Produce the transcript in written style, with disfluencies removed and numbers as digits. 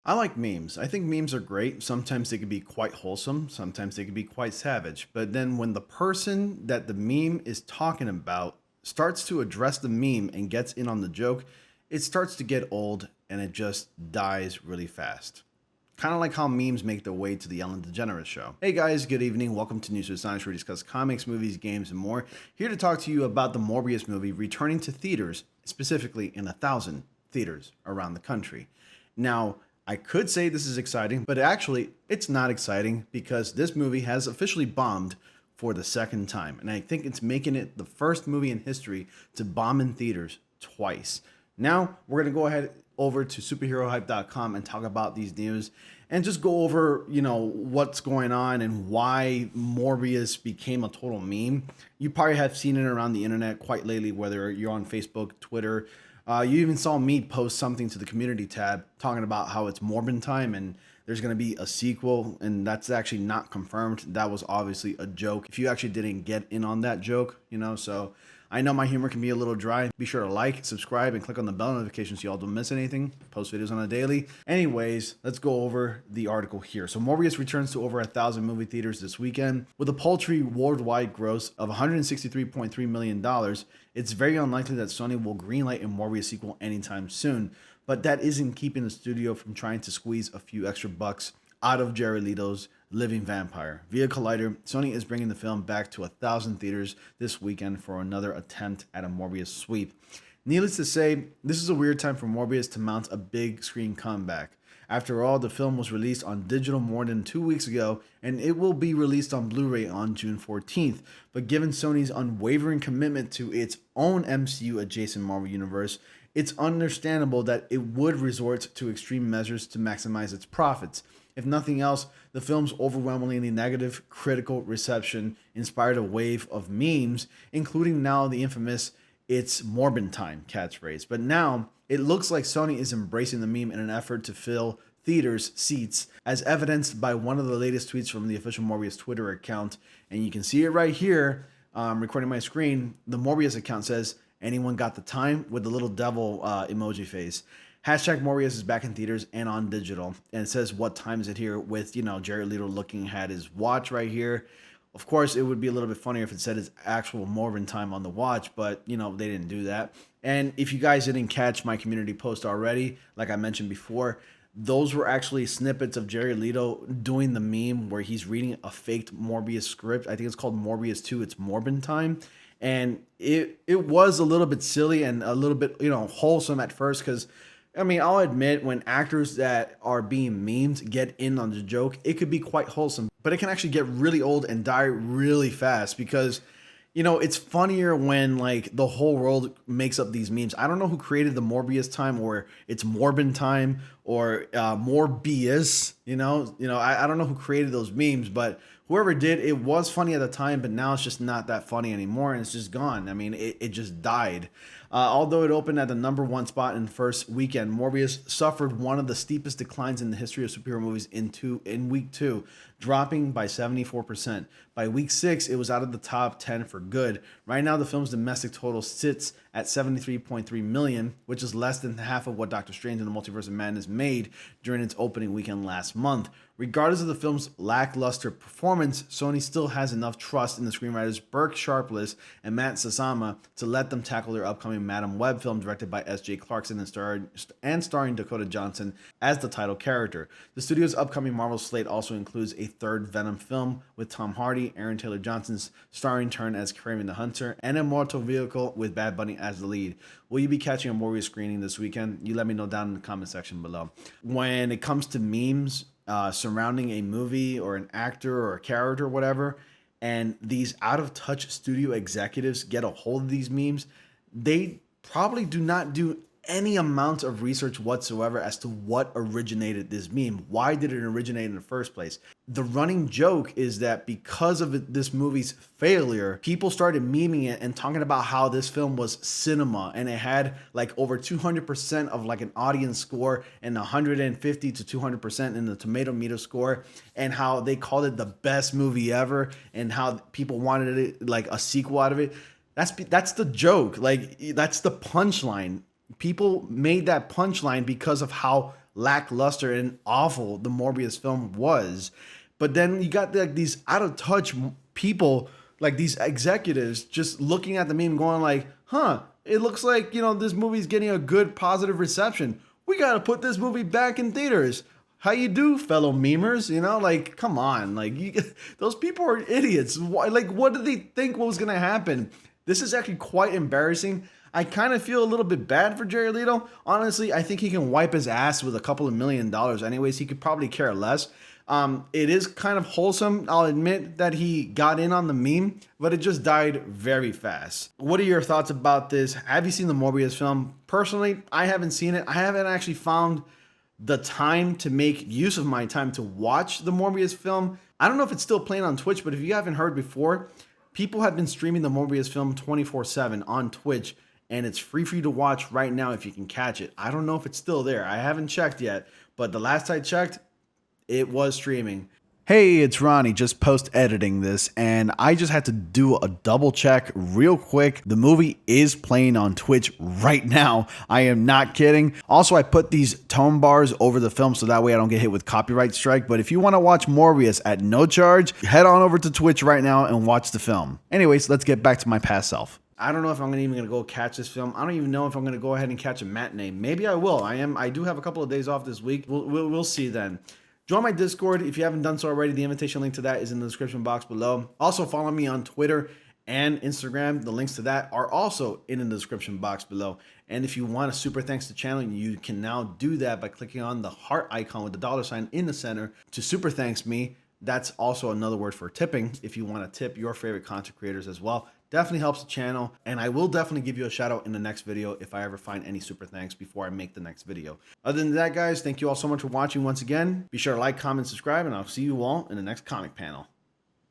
I like memes. I think memes are great. Sometimes they can be quite wholesome, sometimes they can be quite savage. But then when the person that the meme is talking about starts to address the meme and gets in on the joke, it starts to get old and it just dies really fast. Kind of like how memes make their way to the Ellen DeGeneres show. Hey guys, good evening. Welcome to News with Science, where we discuss comics, movies, games, and more. Here to talk to you about the Morbius movie returning to theaters, specifically in 1,000 theaters around the country. Now, I could say this is exciting, but actually, it's not exciting because this movie has officially bombed for the second time. And I think it's making it the first movie in history to bomb in theaters twice. Now, we're going to go ahead over to superherohype.com and talk about these news and just go over, what's going on and why Morbius became a total meme. You probably have seen it around the internet quite lately, whether you're on Facebook, Twitter. You even saw me post something to the community tab talking about how it's Morbin time and there's going to be a sequel, and that's actually not confirmed. That was obviously a joke. If you actually didn't get in on that joke, so I know my humor can be a little dry. Be sure to like, subscribe, and click on the bell notifications so y'all don't miss anything. Post videos on a daily. Anyways, let's go over the article here. So Morbius returns to over 1,000 movie theaters this weekend. With a paltry worldwide gross of $163.3 million, it's very unlikely that Sony will greenlight a Morbius sequel anytime soon. But that isn't keeping the studio from trying to squeeze a few extra bucks out of Jared Leto's living vampire. Via Collider, Sony is bringing the film back to 1,000 theaters this weekend for another attempt at a Morbius sweep. Needless to say, this is a weird time for Morbius to mount a big screen comeback. After all, the film was released on digital more than 2 weeks ago, and it will be released on Blu-ray on June 14th. But given Sony's unwavering commitment to its own MCU adjacent Marvel universe, it's understandable that it would resort to extreme measures to maximize its profits. If nothing else, the film's overwhelmingly negative critical reception inspired a wave of memes, including now the infamous "It's Morbin time" catchphrase. But now, it looks like Sony is embracing the meme in an effort to fill theaters' seats, as evidenced by one of the latest tweets from the official Morbius Twitter account. And you can see it right here, recording my screen. The Morbius account says, "Anyone got the time?" with the little devil emoji face. Hashtag Morbius is back in theaters and on digital. And it says, "What time is it here?" with, Jared Leto looking at his watch right here. Of course, it would be a little bit funnier if it said his actual Morbin time on the watch, but, they didn't do that. And if you guys didn't catch my community post already, like I mentioned before, those were actually snippets of Jared Leto doing the meme where he's reading a faked Morbius script. I think it's called Morbius 2, It's Morbin Time. And it was a little bit silly and a little bit, wholesome at first because, I'll admit when actors that are being memed get in on the joke, it could be quite wholesome, but it can actually get really old and die really fast because, it's funnier when like the whole world makes up these memes. I don't know who created the Morbius time or it's Morbin time or Morbius, I don't know who created those memes, but whoever did, it was funny at the time, but now it's just not that funny anymore and it's just gone. It just died. Although it opened at the #1 spot in the first weekend, Morbius suffered one of the steepest declines in the history of superhero movies in week 2, dropping by 74%. By week 6, it was out of the top 10 for good. Right now, the film's domestic total sits at 73.3 million, which is less than half of what Doctor Strange in the Multiverse of Madness made during its opening weekend last month. Regardless of the film's lackluster performance, Sony still has enough trust in the screenwriters Burke Sharpless and Matt Sazama to let them tackle their upcoming Madam Web film directed by S.J. Clarkson and starring Dakota Johnson as the title character. The studio's upcoming Marvel slate also includes a third Venom film with Tom Hardy, Aaron Taylor Johnson's starring turn as Kraven the Hunter, and a Mortal Vehicle with Bad Bunny as the lead. Will you be catching a Morbius screening this weekend? You let me know down in the comment section below. When it comes to memes surrounding a movie or an actor or a character or whatever, and these out-of-touch studio executives get a hold of these memes, they probably do not do any amount of research whatsoever as to what originated this meme. Why did it originate in the first place? The running joke is that because of this movie's failure, people started memeing it and talking about how this film was cinema and it had like over 200% of like an audience score and 150 to 200% in the tomato meter score, and how they called it the best movie ever and how people wanted it like a sequel out of it. That's the joke. Like, that's the punchline. People made that punchline because of how lackluster and awful the Morbius film was. But then you got like these out of touch people, like these executives, just looking at the meme going like, huh, it looks like, you know, this movie's getting a good positive reception. We got to put this movie back in theaters. How you do, fellow memers? You know, like, come on. Like, those people are idiots. Why, like, what did they think was going to happen? This is actually quite embarrassing. I kind of feel a little bit bad for Jared Leto. Honestly, I think he can wipe his ass with a couple of $1 million anyways. He could probably care less. It is kind of wholesome. I'll admit that he got in on the meme, but it just died very fast. What are your thoughts about this? Have you seen the Morbius film? Personally, I haven't seen it. I haven't actually found the time to make use of my time to watch the Morbius film. I don't know if it's still playing on Twitch, but if you haven't heard before, people have been streaming the Morbius film 24/7 on Twitch, and it's free for you to watch right now if you can catch it. I don't know if it's still there. I haven't checked yet, but the last I checked, it was streaming. Hey, it's Ronnie, just post-editing this, and I just had to do a double check real quick. The movie is playing on Twitch right now. I am not kidding. Also, I put these tone bars over the film so that way I don't get hit with copyright strike. But if you want to watch Morbius at no charge, head on over to Twitch right now and watch the film. Anyways, let's get back to my past self. I don't know if I'm even gonna go catch this film. I don't even know if I'm gonna go ahead and catch a matinee. Maybe I will. I do have a couple of days off this week. We'll see then. Join my Discord if you haven't done so already. The invitation link to that is in the description box below. Also, follow me on Twitter and Instagram. The links to that are also in the description box below. And if you want to super thanks the channel, you can now do that by clicking on the heart icon with the $sign in the center to super thanks me. That's also another word for tipping if you want to tip your favorite content creators as well. Definitely helps the channel, and I will definitely give you a shout out in the next video if I ever find any super thanks before I make the next video. Other than that, guys, thank you all so much for watching once again. Be sure to like, comment, subscribe, and I'll see you all in the next comic panel.